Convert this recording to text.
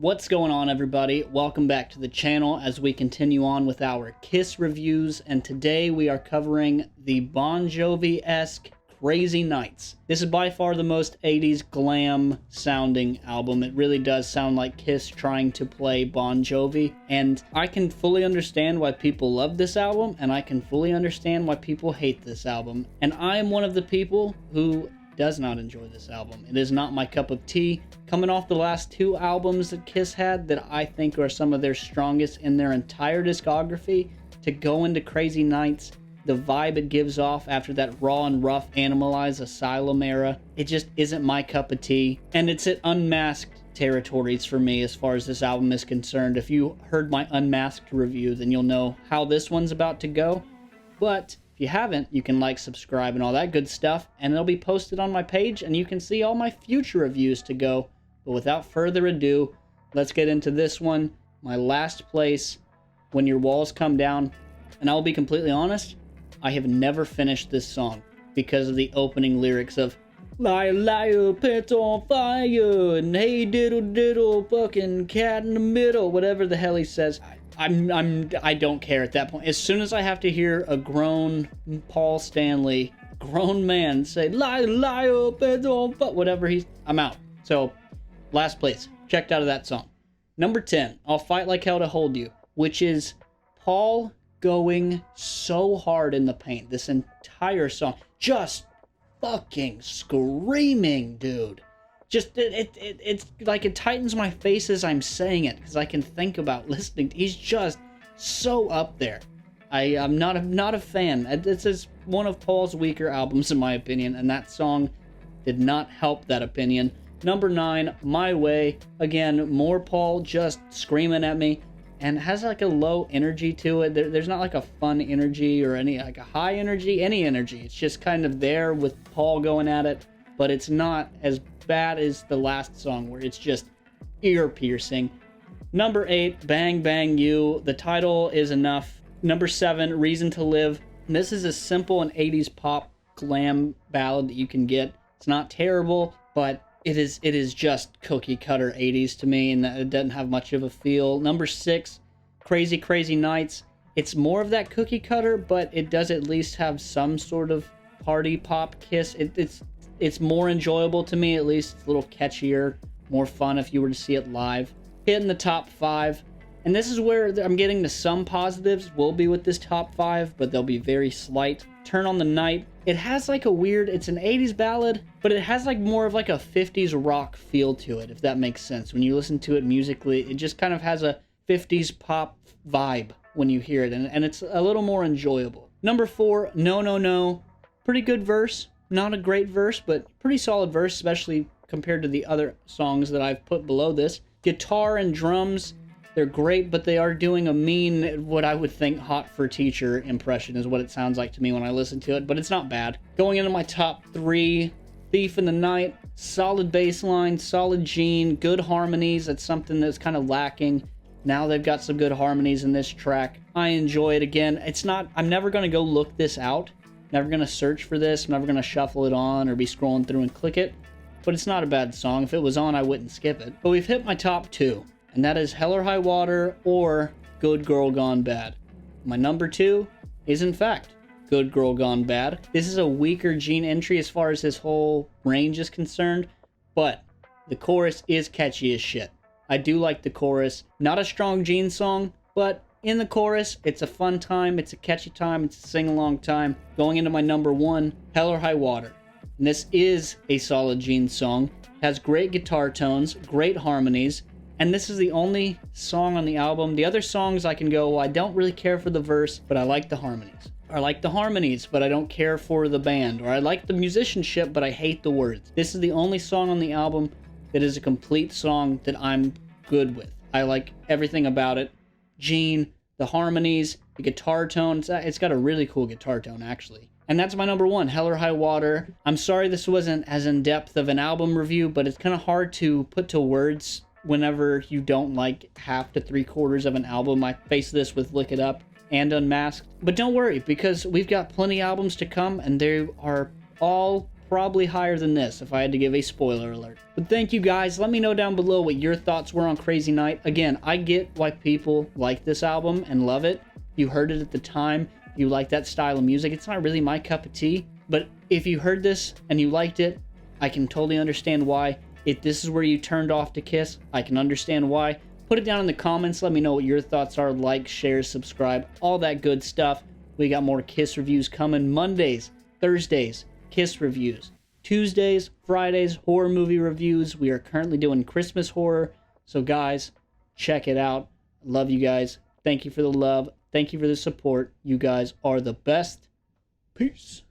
What's going on, everybody? Welcome back to the channel as we continue on with our Kiss reviews, and today we are covering the Bon Jovi-esque Crazy Nights. This is by far the most 80s glam sounding album. It really does sound like Kiss trying to play Bon Jovi, and I can fully understand why people love this album, and I can fully understand why people hate this album. And I am one of the people who does not enjoy this album. It is not my cup of tea. Coming off the last two albums that Kiss had that I think are some of their strongest in their entire discography, to go into Crazy Nights, the vibe it gives off after that raw and rough Animalized Asylum era, it just isn't my cup of tea. And it's at unmasked territories for me as far as this album is concerned. If you heard my unmasked review, then you'll know how this one's about to go. But if you haven't, you can like, subscribe, and all that good stuff, and it'll be posted on my page, and you can see all my future reviews to go. But without further ado, let's get into this one, my last place, When Your Walls Come Down. And I'll be completely honest, I have never finished this song because of the opening lyrics of "Liar, liar, pants on fire, and hey diddle diddle, fucking cat in the middle," whatever the hell he says. I don't care at that point. As soon as I have to hear a grown Paul Stanley, grown man, say "Liar, liar, pants on fire," whatever I'm out. So, last place, checked out of that song. Number 10, I'll Fight Like Hell to Hold You, which is Paul going so hard in the paint. This entire song, just fucking screaming, dude. Just, it's like it tightens my face as I'm saying it, because I can think about listening. He's just so up there. I'm not a fan. This is one of Paul's weaker albums, in my opinion, and that song did not help that opinion. Number 9, My Way. Again, more Paul just screaming at me, and has like a low energy to it. There's not like a fun energy or any like a high energy, any energy. It's just kind of there with Paul going at it, but it's not as bad as the last song where it's just ear-piercing. Number 8, Bang Bang You. The title is enough. Number 7, Reason to Live. This is a simple and 80s pop glam ballad that you can get. It's not terrible, but it is just cookie cutter 80s to me, and it doesn't have much of a feel. Number 6, Crazy Crazy Nights. It's more of that cookie cutter, but it does at least have some sort of party pop Kiss. It's more enjoyable to me, at least. It's a little catchier, more fun if you were to see it live. Hitting the top 5. And this is where I'm getting to some positives will be with this top 5, but they'll be very slight. Turn on the Night. It has like a weird, it's an 80s ballad, but it has like more of like a 50s rock feel to it, if that makes sense. When you listen to it musically, it just kind of has a 50s pop vibe when you hear it, and it's a little more enjoyable. Number 4, No No No. Pretty good verse. Not a great verse, but pretty solid verse, especially compared to the other songs that I've put below this. Guitar and drums, they're great, but they are doing a mean, what I would think Hot for Teacher impression is what it sounds like to me when I listen to it, but it's not bad. Going into my top 3, Thief in the Night, solid bass line, solid Gene, good harmonies. That's something that's kind of lacking. Now they've got some good harmonies in this track. I enjoy it. Again, I'm never going to go look this out. Never going to search for this. I'm never going to shuffle it on or be scrolling through and click it. But it's not a bad song. If it was on, I wouldn't skip it. But we've hit my top 2. And that is Hell or High Water or Good Girl Gone Bad. My number 2 is, in fact, Good Girl Gone Bad. This is a weaker Gene entry as far as his whole range is concerned. But the chorus is catchy as shit. I do like the chorus. Not a strong Gene song, but in the chorus, it's a fun time, it's a catchy time, it's a sing-along time. Going into my number 1, Hell or High Water. And this is a solid Gene song. It has great guitar tones, great harmonies, and this is the only song on the album. The other songs I can go, well, I don't really care for the verse, but I like the harmonies. Or I like the harmonies, but I don't care for the band. Or I like the musicianship, but I hate the words. This is the only song on the album that is a complete song that I'm good with. I like everything about it. Gene, the harmonies, the guitar tone. It's got a really cool guitar tone, actually. And that's my number 1, Hell or High Water. I'm sorry this wasn't as in-depth of an album review, but it's kind of hard to put to words whenever you don't like half to 3/4 of an album. I face this with Lick It Up and Unmasked. But don't worry, because we've got plenty of albums to come, and they are all probably higher than this if I had to give a spoiler alert. But thank you guys. Let me know down below what your thoughts were on Crazy Night. Again, I get why people like this album and love it. You heard it at the time. You like that style of music. It's not really my cup of tea. But if you heard this and you liked it, I can totally understand why. If this is where you turned off to Kiss, I can understand why. Put it down in the comments. Let me know what your thoughts are. Like, share, subscribe, all that good stuff. We got more Kiss reviews coming. Mondays, Thursdays, Kiss reviews. Tuesdays, Fridays, horror movie reviews. We are currently doing Christmas horror. So guys, check it out. Love you guys. Thank you for the love. Thank you for the support. You guys are the best. Peace.